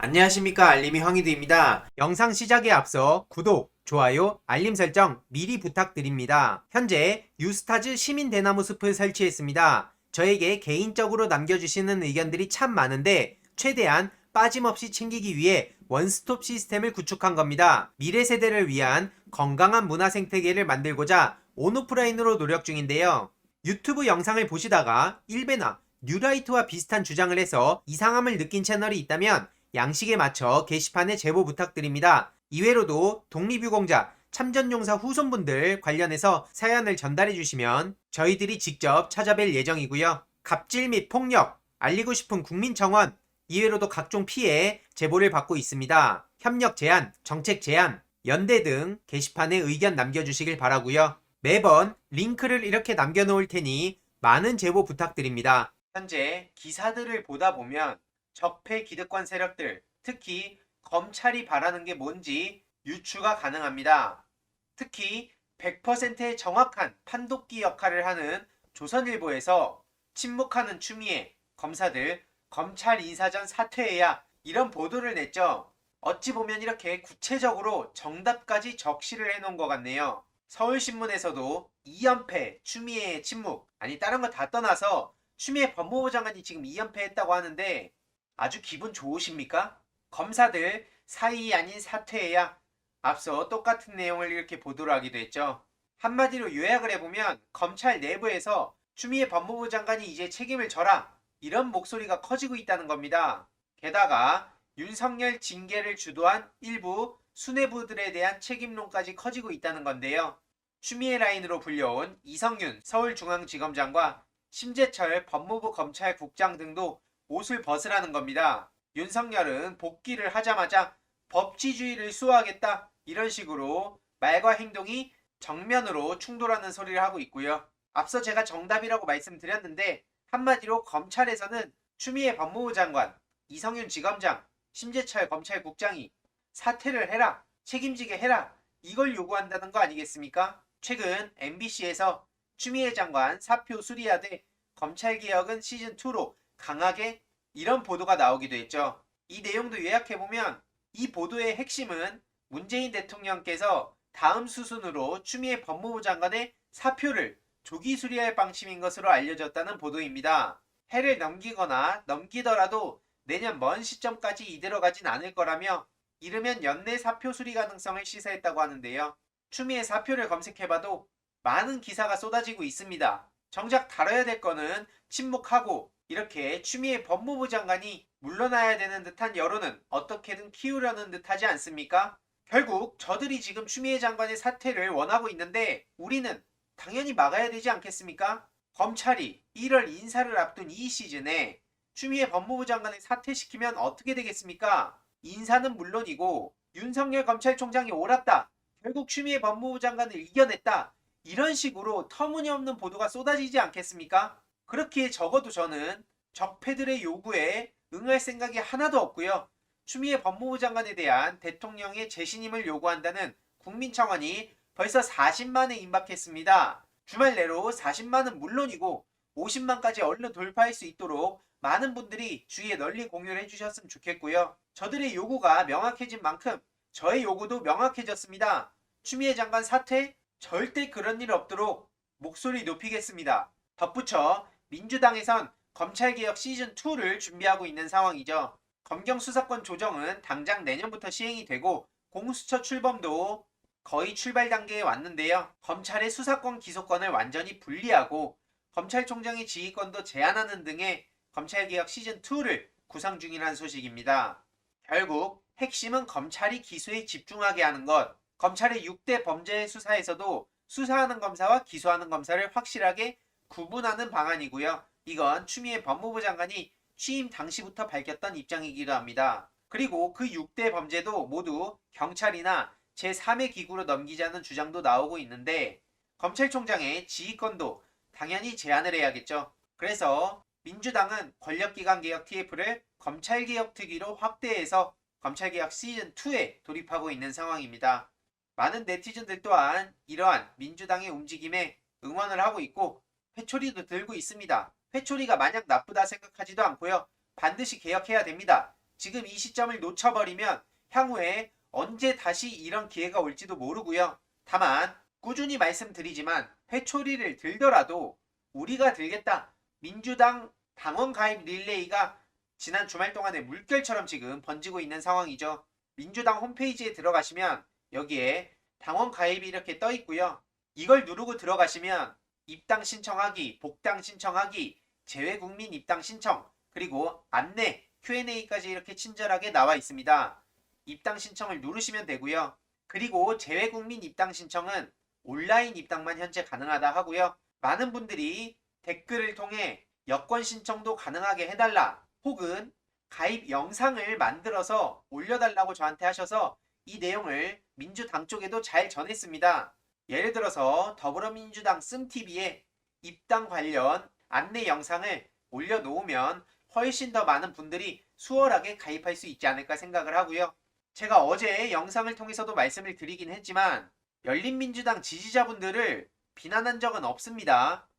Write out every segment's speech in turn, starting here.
안녕하십니까, 알림이 황희두입니다. 영상 시작에 앞서 구독, 좋아요, 알림 설정 미리 부탁드립니다. 현재 유스타즈 시민 대나무 숲을 설치했습니다. 저에게 개인적으로 남겨주시는 의견들이 참 많은데 최대한 빠짐없이 챙기기 위해 원스톱 시스템을 구축한 겁니다. 미래 세대를 위한 건강한 문화 생태계를 만들고자 온오프라인으로 노력 중인데요. 유튜브 영상을 보시다가 일베나 뉴라이트와 비슷한 주장을 해서 이상함을 느낀 채널이 있다면 양식에 맞춰 게시판에 제보 부탁드립니다. 이외로도 독립유공자, 참전용사 후손분들 관련해서 사연을 전달해 주시면 저희들이 직접 찾아뵐 예정이고요. 갑질 및 폭력, 알리고 싶은 국민청원, 이외로도 각종 피해 제보를 받고 있습니다. 협력 제안, 정책 제안, 연대 등 게시판에 의견 남겨주시길 바라고요. 매번 링크를 이렇게 남겨놓을 테니 많은 제보 부탁드립니다. 현재 기사들을 보다 보면 적폐 기득권 세력들, 특히 검찰이 바라는 게 뭔지 유추가 가능합니다. 특히 100%의 정확한 판독기 역할을 하는 조선일보에서 침묵하는 추미애 검사들 검찰 인사전 사퇴해야 이런 보도를 냈죠. 어찌 보면 이렇게 구체적으로 정답까지 적시를 해놓은 것 같네요. 서울신문에서도 이연패 추미애의 침묵, 아니 다른 거 다 떠나서 추미애 법무부 장관이 지금 이연패했다고 하는데 아주 기분 좋으십니까? 검사들 사의 아닌 사퇴해야 앞서 똑같은 내용을 이렇게 보도를 하기도 했죠. 한마디로 요약을 해보면 검찰 내부에서 추미애 법무부 장관이 이제 책임을 져라, 이런 목소리가 커지고 있다는 겁니다. 게다가 윤석열 징계를 주도한 일부 수뇌부들에 대한 책임론까지 커지고 있다는 건데요. 추미애 라인으로 불려온 이성윤 서울중앙지검장과 심재철 법무부 검찰국장 등도 옷을 벗으라는 겁니다. 윤석열은 복귀를 하자마자 법치주의를 수호하겠다, 이런 식으로 말과 행동이 정면으로 충돌하는 소리를 하고 있고요. 앞서 제가 정답이라고 말씀드렸는데 한마디로 검찰에서는 추미애 법무부 장관, 이성윤 지검장, 심재철 검찰국장이 사퇴를 해라, 책임지게 해라, 이걸 요구한다는 거 아니겠습니까? 최근 MBC에서 추미애 장관 사표 수리하되 검찰개혁은 시즌2로 강하게, 이런 보도가 나오기도 했죠. 이 내용도 요약해보면 이 보도의 핵심은 문재인 대통령께서 다음 수순으로 추미애 법무부 장관의 사표를 조기 수리할 방침인 것으로 알려졌다는 보도입니다. 해를 넘기거나 넘기더라도 내년 먼 시점까지 이대로 가진 않을 거라며 이르면 연내 사표 수리 가능성을 시사했다고 하는데요. 추미애 사표를 검색해봐도 많은 기사가 쏟아지고 있습니다. 정작 다뤄야 될 거는 침묵하고 이렇게 추미애 법무부 장관이 물러나야 되는 듯한 여론은 어떻게든 키우려는 듯하지 않습니까? 결국 저들이 지금 추미애 장관의 사퇴를 원하고 있는데 우리는 당연히 막아야 되지 않겠습니까? 검찰이 1월 인사를 앞둔 이 시즌에 추미애 법무부 장관을 사퇴시키면 어떻게 되겠습니까? 인사는 물론이고 윤석열 검찰총장이 옳았다, 결국 추미애 법무부 장관을 이겨냈다, 이런 식으로 터무니없는 보도가 쏟아지지 않겠습니까? 그렇기에 적어도 저는 적폐들의 요구에 응할 생각이 하나도 없고요. 추미애 법무부 장관에 대한 대통령의 재신임을 요구한다는 국민청원이 벌써 40만에 임박했습니다. 주말 내로 40만은 물론이고 50만까지 얼른 돌파할 수 있도록 많은 분들이 주위에 널리 공유를 해주셨으면 좋겠고요. 저들의 요구가 명확해진 만큼 저의 요구도 명확해졌습니다. 추미애 장관 사퇴, 절대 그런 일 없도록 목소리 높이겠습니다. 덧붙여 민주당에선 검찰개혁 시즌2를 준비하고 있는 상황이죠. 검경 수사권 조정은 당장 내년부터 시행이 되고 공수처 출범도 거의 출발 단계에 왔는데요. 검찰의 수사권 기소권을 완전히 분리하고 검찰총장의 지휘권도 제한하는 등의 검찰개혁 시즌2를 구상 중이라는 소식입니다. 결국 핵심은 검찰이 기소에 집중하게 하는 것, 검찰의 6대 범죄 수사에서도 수사하는 검사와 기소하는 검사를 확실하게 구분하는 방안이고요. 이건 추미애 법무부 장관이 취임 당시부터 밝혔던 입장이기도 합니다. 그리고 그 6대 범죄도 모두 경찰이나 제3의 기구로 넘기자는 주장도 나오고 있는데 검찰총장의 지휘권도 당연히 제한을 해야겠죠. 그래서 민주당은 권력기관개혁 TF를 검찰개혁 특위로 확대해서 검찰개혁 시즌2에 돌입하고 있는 상황입니다. 많은 네티즌들 또한 이러한 민주당의 움직임에 응원을 하고 있고 회초리도 들고 있습니다. 회초리가 마냥 나쁘다 생각하지도 않고요. 반드시 개혁해야 됩니다. 지금 이 시점을 놓쳐버리면 향후에 언제 다시 이런 기회가 올지도 모르고요. 다만 꾸준히 말씀드리지만 회초리를 들더라도 우리가 들겠다. 민주당 당원 가입 릴레이가 지난 주말 동안에 물결처럼 지금 번지고 있는 상황이죠. 민주당 홈페이지에 들어가시면 여기에 당원 가입이 이렇게 떠 있고요. 이걸 누르고 들어가시면 입당 신청하기, 복당 신청하기, 재외국민 입당 신청, 그리고 안내, Q&A까지 이렇게 친절하게 나와 있습니다. 입당 신청을 누르시면 되고요. 그리고 재외국민 입당 신청은 온라인 입당만 현재 가능하다 하고요. 많은 분들이 댓글을 통해 여권 신청도 가능하게 해달라, 혹은 가입 영상을 만들어서 올려달라고 저한테 하셔서 이 내용을 민주당 쪽에도 잘 전했습니다. 예를 들어서 더불어민주당 씀TV에 입당 관련 안내 영상을 올려놓으면 훨씬 더 많은 분들이 수월하게 가입할 수 있지 않을까 생각을 하고요. 제가 어제 영상을 통해서도 말씀을 드리긴 했지만 열린민주당 지지자분들을 비난한 적은 없습니다.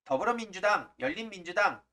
더불어민주당, 열린민주당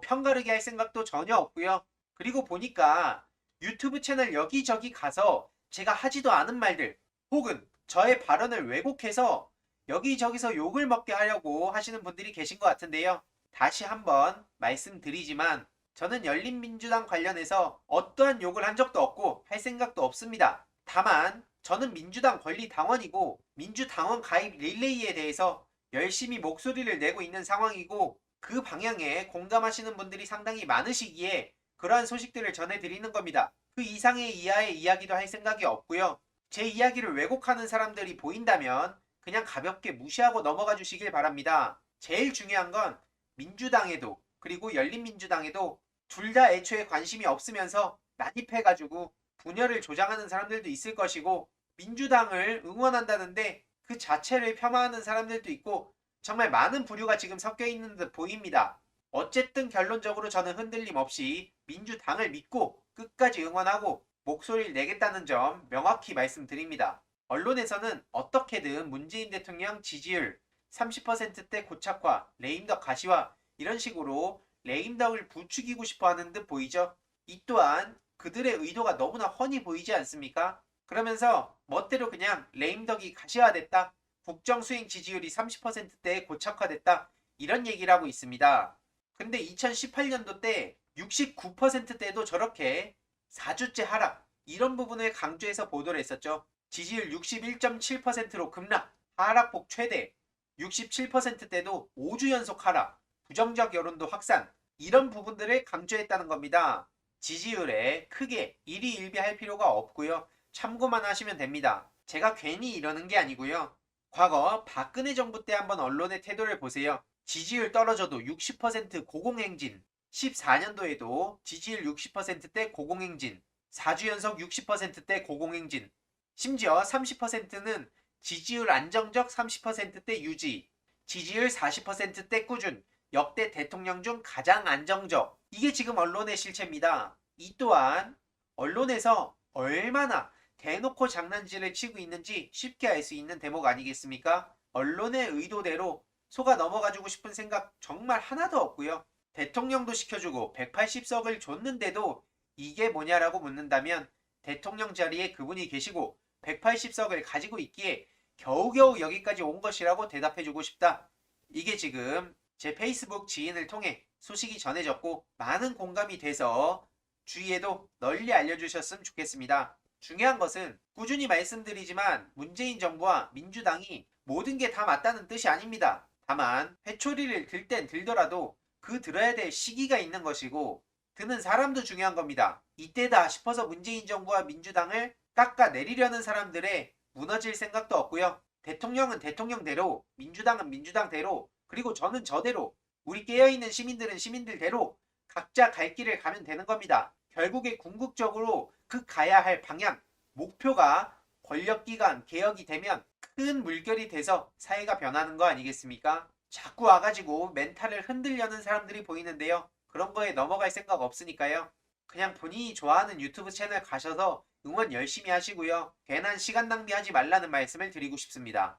편가르기 할 생각도 전혀 없고요. 그리고 보니까 유튜브 채널 여기저기 가서 제가 하지도 않은 말들, 혹은 저의 발언을 왜곡해서 여기저기서 욕을 먹게 하려고 하시는 분들이 계신 것 같은데요. 다시 한번 말씀드리지만 저는 열린민주당 관련해서 어떠한 욕을 한 적도 없고 할 생각도 없습니다. 다만 저는 민주당 권리당원이고 민주당원 가입 릴레이에 대해서 열심히 목소리를 내고 있는 상황이고, 그 방향에 공감하시는 분들이 상당히 많으시기에 그러한 소식들을 전해드리는 겁니다. 그 이상의 이하의 이야기도 할 생각이 없고요. 제 이야기를 왜곡하는 사람들이 보인다면 그냥 가볍게 무시하고 넘어가 주시길 바랍니다. 제일 중요한 건 민주당에도 그리고 열린민주당에도 둘 다 애초에 관심이 없으면서 난입해가지고 분열을 조장하는 사람들도 있을 것이고, 민주당을 응원한다는데 그 자체를 폄하하는 사람들도 있고, 정말 많은 부류가 지금 섞여 있는 듯 보입니다. 어쨌든 결론적으로 저는 흔들림 없이 민주당을 믿고 끝까지 응원하고 목소리를 내겠다는 점 명확히 말씀드립니다. 언론에서는 어떻게든 문재인 대통령 지지율 30%대 고착화, 레임덕 가시화, 이런 식으로 레임덕을 부추기고 싶어 하는 듯 보이죠. 이 또한 그들의 의도가 너무나 훤히 보이지 않습니까? 그러면서 멋대로 그냥 레임덕이 가시화됐다, 국정수행 지지율이 30%대에 고착화됐다, 이런 얘기를 하고 있습니다. 근데 2018년도 때 69%대도 저렇게 4주째 하락, 이런 부분을 강조해서 보도를 했었죠. 지지율 61.7%로 급락, 하락폭 최대, 67%대도 5주 연속 하락, 부정적 여론도 확산, 이런 부분들을 강조했다는 겁니다. 지지율에 크게 일희일비할 필요가 없고요. 참고만 하시면 됩니다. 제가 괜히 이러는 게 아니고요. 과거 박근혜 정부 때 한번 언론의 태도를 보세요. 지지율 떨어져도 60% 고공행진, 14년도에도 지지율 60%대 고공행진, 4주 연속 60%대 고공행진, 심지어 30%는 지지율 안정적 30%대 유지, 지지율 40%대 꾸준, 역대 대통령 중 가장 안정적, 이게 지금 언론의 실체입니다. 이 또한 언론에서 얼마나 대놓고 장난질을 치고 있는지 쉽게 알 수 있는 대목 아니겠습니까? 언론의 의도대로 속아 넘어가주고 싶은 생각 정말 하나도 없고요. 대통령도 시켜주고 180석을 줬는데도 이게 뭐냐라고 묻는다면 대통령 자리에 그분이 계시고 180석을 가지고 있기에 겨우겨우 여기까지 온 것이라고 대답해주고 싶다. 이게 지금 제 페이스북 지인을 통해 소식이 전해졌고 많은 공감이 돼서 주위에도 널리 알려주셨으면 좋겠습니다. 중요한 것은 꾸준히 말씀드리지만 문재인 정부와 민주당이 모든 게 다 맞다는 뜻이 아닙니다. 다만 회초리를 들 땐 들더라도 그 들어야 될 시기가 있는 것이고, 드는 사람도 중요한 겁니다. 이때다 싶어서 문재인 정부와 민주당을 깎아내리려는 사람들의 무너질 생각도 없고요. 대통령은 대통령대로, 민주당은 민주당대로, 그리고 저는 저대로, 우리 깨어있는 시민들은 시민들대로 각자 갈 길을 가면 되는 겁니다. 결국에 궁극적으로 그 가야 할 방향, 목표가 권력기관 개혁이 되면 큰 물결이 돼서 사회가 변하는 거 아니겠습니까? 자꾸 와가지고 멘탈을 흔들려는 사람들이 보이는데요. 그런 거에 넘어갈 생각 없으니까요. 그냥 본인이 좋아하는 유튜브 채널 가셔서 응원 열심히 하시고요. 괜한 시간 낭비하지 말라는 말씀을 드리고 싶습니다.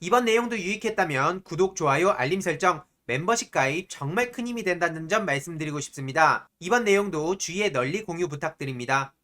이번 내용도 유익했다면 구독, 좋아요, 알림 설정 멤버십 가입 정말 큰 힘이 된다는 점 말씀드리고 싶습니다. 이번 내용도 주위에 널리 공유 부탁드립니다.